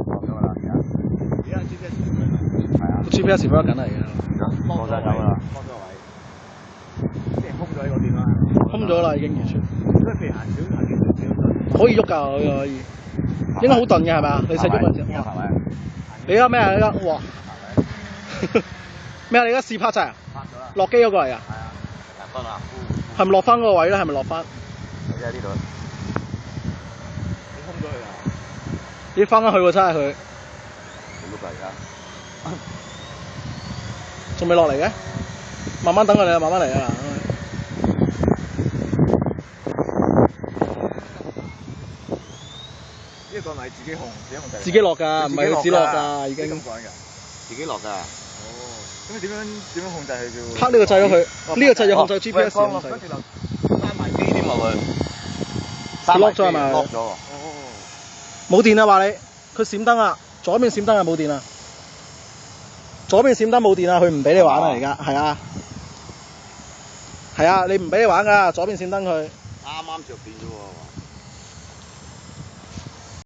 落咗啦，而家 GPS 係啊 GPS 開緊嚟嘅，過晒走啦，幫咗位，即係空咗喺嗰邊啦，空咗啦已經完全。即係譬如行少可以喐㗎，可以。應該好鈍嘅係咪啊？你細喐嗰陣時。係咪？你而家咩啊？你而家哇！咩啊？你而家試拍掣啊？拍咗啦。落機嗰個嚟啊？係啊，入翻啦。係咪落翻嗰個位咧？係咪落翻？即係呢度。你空咗佢啊？咦，翻返去喎，真係佢。好碌㗎而家。仲未落嚟嘅？慢慢等佢哋啊，慢慢嚟啊！呢個咪自己控制？自己落㗎，唔係佢自己落㗎，已經。咁講㗎。自己落㗎。哦。咁你點樣控制佢叫？拍呢個掣咗佢，呢個掣就控制 GPS 控制。跟住就閂埋機添喎佢。lock 咗係咪？lock 咗。哦。冇電啊！話你，佢閃燈啊，左邊閃燈啊冇電啊，左邊閃燈冇電啊，佢唔俾你玩啊而家，係啊，係啊，你唔俾你玩㗎，左邊閃燈佢。啱啱着電啫喎。